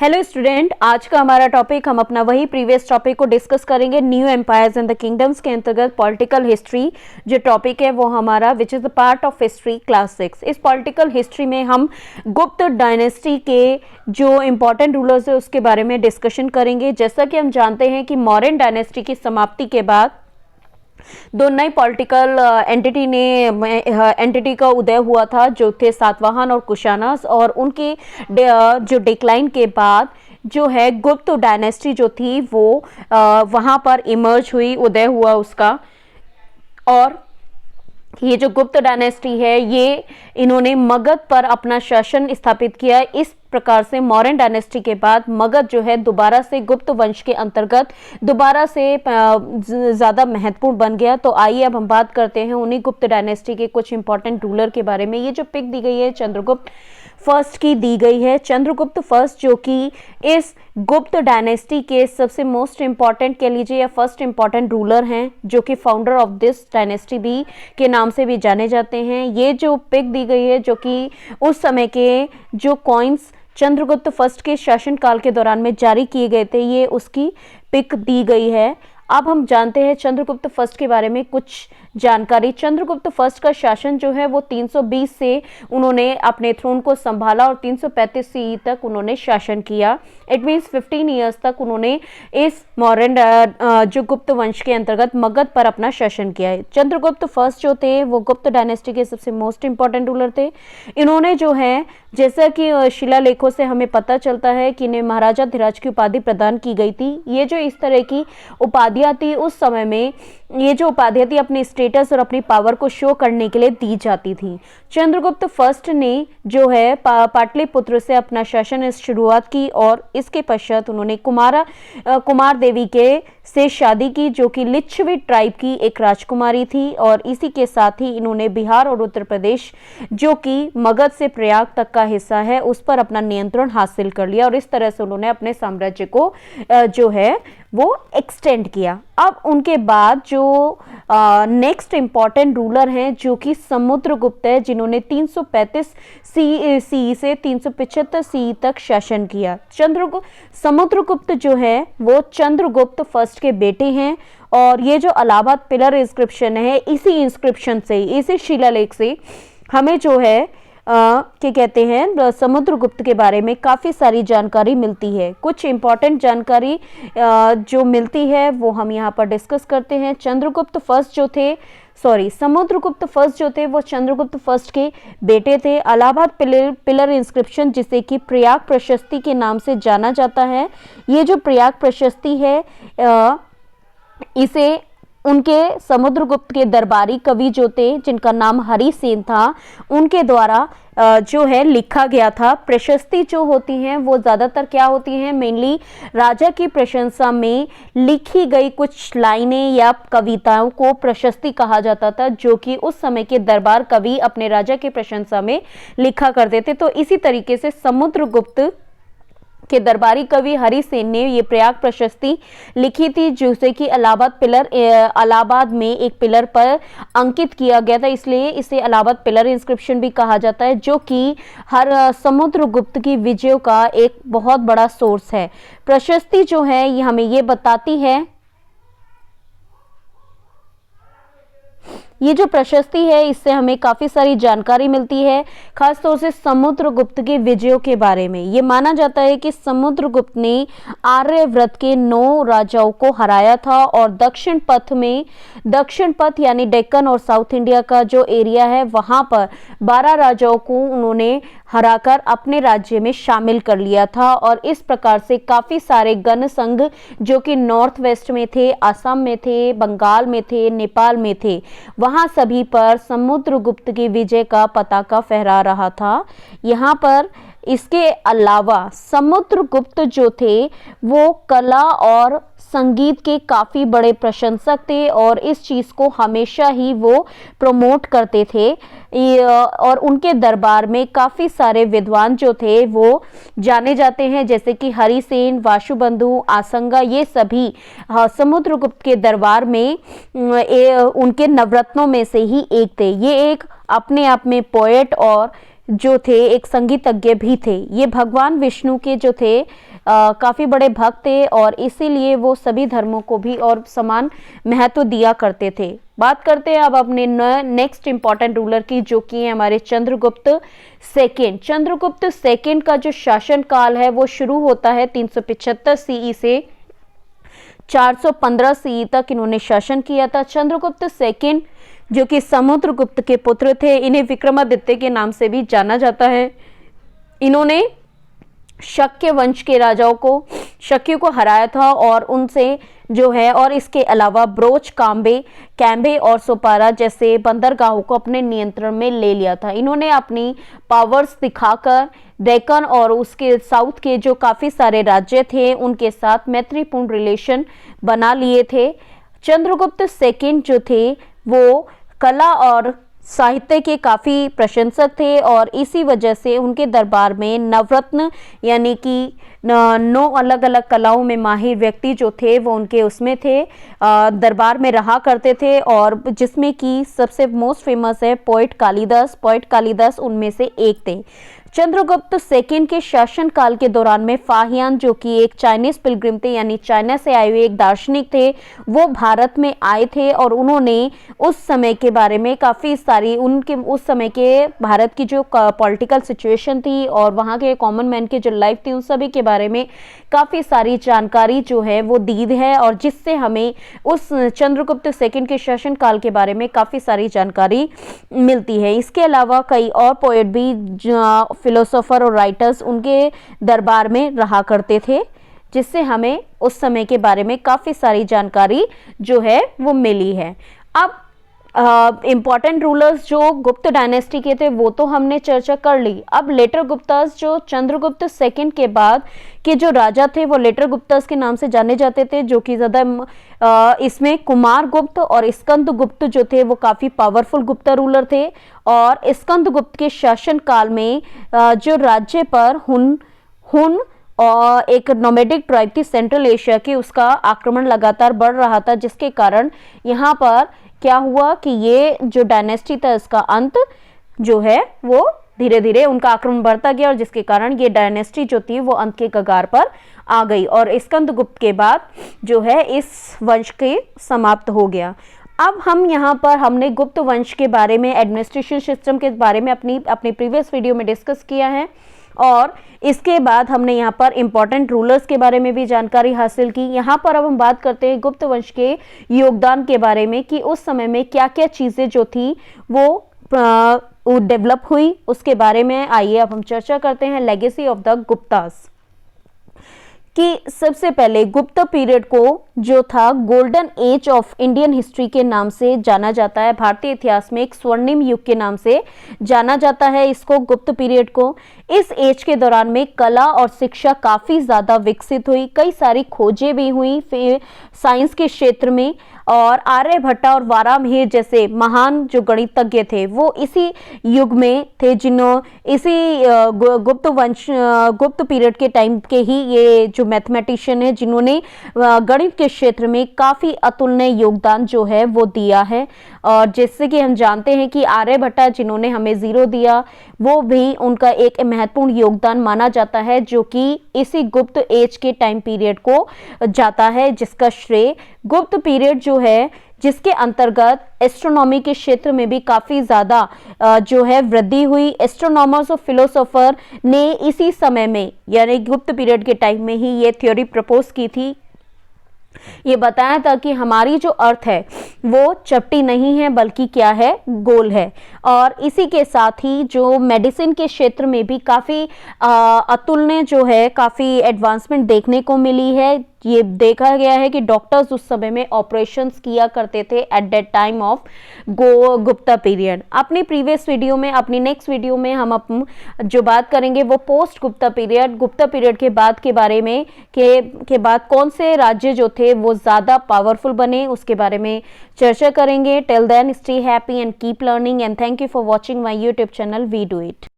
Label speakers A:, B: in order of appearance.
A: Hello student, आज का हमारा टॉपिक हम अपना वही प्रीवियस टॉपिक को डिस्कस करेंगे। New empires and the kingdoms के अंतर्गत पॉलिटिकल हिस्ट्री जो टॉपिक है वो हमारा which is the part of history class 6। इस पॉलिटिकल हिस्ट्री में हम गुप्त डायनेस्टी के जो इम्पोर्टेंट रूलर्स है उसके बारे में डिस्कशन करेंगे। जैसा कि हम जानते हैं कि मौर्यन डायनेस्टी की समाप्ति के बाद दो नई पॉलिटिकल एंटिटी का उदय हुआ था जो थे सातवाहन और कुशानस, और उनके जो डिक्लाइन के बाद जो है गुप्त डायनेस्टी जो थी वो वहां पर इमर्ज हुई, उदय हुआ उसका। और ये जो गुप्त डायनेस्टी है ये इन्होंने मगध पर अपना शासन स्थापित किया। इस प्रकार से मौर्यन डायनेस्टी के बाद मगध जो है दोबारा से गुप्त वंश के अंतर्गत दोबारा से ज़्यादा महत्वपूर्ण बन गया। तो आइए अब हम बात करते हैं उन्हीं गुप्त डायनेस्टी के कुछ इंपॉर्टेंट रूलर के बारे में। ये जो पिक दी गई है चंद्रगुप्त फर्स्ट की दी गई है। चंद्रगुप्त फर्स्ट जो कि इस गुप्त डायनेस्टी के सबसे मोस्ट इंपॉर्टेंट कह लीजिए या फर्स्ट इंपॉर्टेंट रूलर हैं, जो कि फाउंडर ऑफ दिस डायनेस्टी भी के नाम से भी जाने जाते हैं। ये जो पिक दी गई है जो कि उस समय के जो कॉइन्स चंद्रगुप्त फर्स्ट के शासनकाल के दौरान में जारी किए गए थे, ये उसकी पिक दी गई है। अब हम जानते हैं चंद्रगुप्त फर्स्ट के बारे में कुछ जानकारी। चंद्रगुप्त फर्स्ट का शासन जो है वो 320 से उन्होंने अपने थ्रोन को संभाला और 335 सीई तक उन्होंने शासन किया। इट मीन्स 15 ईयर्स तक उन्होंने इस मौर्यन जो गुप्त वंश के अंतर्गत मगध पर अपना शासन किया है। चंद्रगुप्त फर्स्ट जो थे वो गुप्त डायनेस्टी के सबसे मोस्ट इंपॉर्टेंट रूलर थे। इन्होंने जो है जैसा कि शिलालेखों से हमें पता चलता है कि इन्हें महाराजा धिराज की उपाधि प्रदान की गई थी। ये जो इस तरह की उपाधियां थी उस समय में, ये जो उपाधियां थी अपनी स्टेटस और अपनी पावर को शो करने के लिए दी जाती थी। चंद्रगुप्त फर्स्ट ने जो है पाटलिपुत्र से अपना शासन शुरुआत की और इसके पश्चात उन्होंने कुमार देवी के से शादी की जो कि लिच्छवी ट्राइब की एक राजकुमारी थी। और इसी के साथ ही इन्होंने बिहार और उत्तर प्रदेश जो कि मगध से प्रयाग तक का हिस्सा है उस पर अपना नियंत्रण हासिल कर लिया और इस तरह से उन्होंने अपने साम्राज्य को जो है वो एक्सटेंड किया। अब उनके बाद जो नेक्स्ट इंपॉर्टेंट रूलर हैं जो कि समुद्रगुप्त है, जिन्होंने 335 सी से 375 सी तक शासन किया। समुद्रगुप्त जो है वो चंद्रगुप्त फर्स्ट के बेटे हैं और ये जो इलाहाबाद पिलर इंस्क्रिप्शन है, इसी इंस्क्रिप्शन से, इसी शिलालेख से हमें जो है क्या कहते हैं समुद्रगुप्त के बारे में काफ़ी सारी जानकारी मिलती है। कुछ इंपॉर्टेंट जानकारी जो मिलती है वो हम यहाँ पर डिस्कस करते हैं। समुद्रगुप्त फर्स्ट जो थे वो चंद्रगुप्त फर्स्ट के बेटे थे। इलाहाबाद पिलर इंस्क्रिप्शन जिसे कि प्रयाग प्रशस्ति के नाम से जाना जाता है, ये जो प्रयाग प्रशस्ति है इसे उनके समुद्रगुप्त के दरबारी कवि जो थे जिनका नाम हरिसेन था, उनके द्वारा जो है लिखा गया था। प्रशस्ति जो होती हैं वो ज़्यादातर क्या होती हैं, मेनली राजा की प्रशंसा में लिखी गई कुछ लाइनें या कविताओं को प्रशस्ति कहा जाता था, जो कि उस समय के दरबार कवि अपने राजा की प्रशंसा में लिखा करते थे। तो इसी तरीके से समुद्रगुप्त के दरबारी कवि हरिसेन ने ये प्रयाग प्रशस्ति लिखी थी, जिसे कि इलाहाबाद में एक पिलर पर अंकित किया गया था, इसलिए इसे इलाहाबाद पिलर इंस्क्रिप्शन भी कहा जाता है, जो कि हर समुद्रगुप्त की विजयों का एक बहुत बड़ा सोर्स है। प्रशस्ति जो है ये हमें ये बताती है, ये जो प्रशस्ति है इससे हमें काफ़ी सारी जानकारी मिलती है, खासतौर से समुद्रगुप्त के विजयों के बारे में। ये माना जाता है कि समुद्रगुप्त ने आर्यव्रत के 9 राजाओं को हराया था और दक्षिण पथ यानी डेक्कन और साउथ इंडिया का जो एरिया है वहाँ पर 12 राजाओं को उन्होंने हराकर अपने राज्य में शामिल कर लिया था। और इस प्रकार से काफ़ी सारे गण संघ जो कि नॉर्थ वेस्ट में थे, असम में थे, बंगाल में थे, नेपाल में थे, वहाँ सभी पर समुद्रगुप्त की विजय का पताका फहरा रहा था। यहाँ पर इसके अलावा समुद्रगुप्त जो थे वो कला और संगीत के काफ़ी बड़े प्रशंसक थे और इस चीज़ को हमेशा ही वो प्रमोट करते थे। और उनके दरबार में काफ़ी सारे विद्वान जो थे वो जाने जाते हैं, जैसे कि हरिसेन, वासुबंधु, आसंगा, ये सभी समुद्रगुप्त के दरबार में उनके नवरत्नों में से ही एक थे। ये एक अपने आप में पोएट और जो थे एक संगीतज्ञ भी थे। ये भगवान विष्णु के जो थे काफ़ी बड़े भक्त थे और इसीलिए वो सभी धर्मों को भी और समान महत्व दिया करते थे। बात करते हैं अब अपने नेक्स्ट इंपॉर्टेंट रूलर की, जो कि है हमारे चंद्रगुप्त सेकेंड। चंद्रगुप्त सेकेंड का जो शासन काल है वो शुरू होता है 375 सीई से 415 सीई तक इन्होंने शासन किया था। चंद्रगुप्त सेकेंड जो कि समुद्रगुप्त के पुत्र थे, इन्हें विक्रमादित्य के नाम से भी जाना जाता है। इन्होंने शक्य वंश के राजाओं को, शक्यों को हराया था और उनसे जो है, और इसके अलावा ब्रोच, कैम्बे और सोपारा जैसे बंदरगाहों को अपने नियंत्रण में ले लिया था। इन्होंने अपनी पावर्स दिखाकर डेक्कन और उसके साउथ के जो काफ़ी सारे राज्य थे उनके साथ मैत्रीपूर्ण रिलेशन बना लिए थे। चंद्रगुप्त सेकेंड जो थे वो कला और साहित्य के काफ़ी प्रशंसक थे और इसी वजह से उनके दरबार में नवरत्न यानी कि 9 अलग अलग कलाओं में माहिर व्यक्ति जो थे वो उनके उसमें थे, दरबार में रहा करते थे, और जिसमें कि सबसे मोस्ट फेमस है पोएट कालिदास उनमें से एक थे। चंद्रगुप्त सेकेंड के शासन काल के दौरान में फाहियान जो कि एक चाइनीज पिलग्रिम थे, यानी चाइना से आए हुए एक दार्शनिक थे, वो भारत में आए थे और उन्होंने उस समय के बारे में काफ़ी सारी उनके उस समय के भारत की जो पॉलिटिकल सिचुएशन थी और वहाँ के कॉमन मैन की जो लाइफ थी उन सभी के बारे में काफ़ी सारी जानकारी जो है वो दी है, और जिससे हमें उस चंद्रगुप्त सेकेंड के शासन काल के बारे में काफ़ी सारी जानकारी मिलती है। इसके अलावा कई और पोएट भी, फिलोसोफर और राइटर्स उनके दरबार में रहा करते थे, जिससे हमें उस समय के बारे में काफ़ी सारी जानकारी जो है वो मिली है। अब इम्पॉर्टेंट रूलर्स जो गुप्त डायनेस्टी के थे वो तो हमने चर्चा कर ली। अब लेटर गुप्तास जो चंद्रगुप्त सेकेंड के बाद के जो राजा थे वो लेटर गुप्तास के नाम से जाने जाते थे, जो कि ज़्यादा इसमें कुमार गुप्त और स्कंद गुप्त जो थे वो काफ़ी पावरफुल गुप्ता रूलर थे। और स्कंद गुप्त के शासन काल में जो राज्य पर हुन और एक नोमैडिक ट्राइब थी सेंट्रल एशिया की, उसका आक्रमण लगातार बढ़ रहा था, जिसके कारण यहाँ पर क्या हुआ कि ये जो डायनेस्टी था इसका अंत जो है वो धीरे धीरे उनका आक्रमण बढ़ता गया, और जिसके कारण ये डायनेस्टी जो थी वो अंत के कगार पर आ गई और स्कंदगुप्त के बाद जो है इस वंश के समाप्त हो गया। अब हम यहाँ पर हमने गुप्त वंश के बारे में, एडमिनिस्ट्रेशन सिस्टम के बारे में अपनी प्रीवियस वीडियो में डिस्कस किया है, और इसके बाद हमने यहाँ पर इंपॉर्टेंट रूलर्स के बारे में भी जानकारी हासिल की। यहाँ पर अब हम बात करते हैं गुप्त वंश के योगदान के बारे में कि उस समय में क्या क्या चीज़ें जो थी वो डेवलप हुई, उसके बारे में आइए अब हम चर्चा करते हैं। लेगेसी ऑफ द गुप्तास कि सबसे पहले गुप्त पीरियड को जो था golden age of Indian history के नाम से जाना जाता है। भारतीय इतिहास में एक स्वर्णिम युग के नाम से जाना जाता है इसको, गुप्त पीरियड को। इस एज के दौरान में कला और शिक्षा काफ़ी ज़्यादा विकसित हुई, कई सारी खोजें भी हुई साइंस के क्षेत्र में, और आर्यभट्ट और वारामिहिर जैसे महान जो गणितज्ञ थे वो इसी युग में थे, इसी गुप्त पीरियड के टाइम के ही ये जो मैथमेटिशियन है जिन्होंने गणित के क्षेत्र में काफ़ी अतुलनीय योगदान जो है वो दिया है। और जैसे कि हम जानते हैं कि आर्यभट्ट जिन्होंने हमें ज़ीरो दिया, वो भी उनका एक महत्वपूर्ण योगदान माना जाता है, जो कि इसी गुप्त एज के टाइम पीरियड को जाता है, जिसका श्रेय गुप्त पीरियड जो है जिसके अंतर्गत एस्ट्रोनॉमी के क्षेत्र में भी काफ़ी ज़्यादा जो है वृद्धि हुई। एस्ट्रोनॉमर्स और फिलोसोफर ने इसी समय में यानी गुप्त पीरियड के टाइम में ही ये थ्योरी प्रपोज की थी, ये बताया था कि हमारी जो अर्थ है वो चपटी नहीं है बल्कि क्या है, गोल है। और इसी के साथ ही जो मेडिसिन के क्षेत्र में भी काफ़ी अतुलनीय जो है काफ़ी एडवांसमेंट देखने को मिली है। ये देखा गया है कि डॉक्टर्स उस समय में ऑपरेशंस किया करते थे at that time of Gupta period. अपनी प्रीवियस वीडियो में, अपनी नेक्स्ट वीडियो में हम जो बात करेंगे वो पोस्ट गुप्ता पीरियड के बाद के बारे में के बाद कौन से राज्य जो थे वो ज़्यादा पावरफुल बने, उसके बारे में चर्चा करेंगे। Till then stay happy and keep learning and thank you for watching my YouTube channel we do it.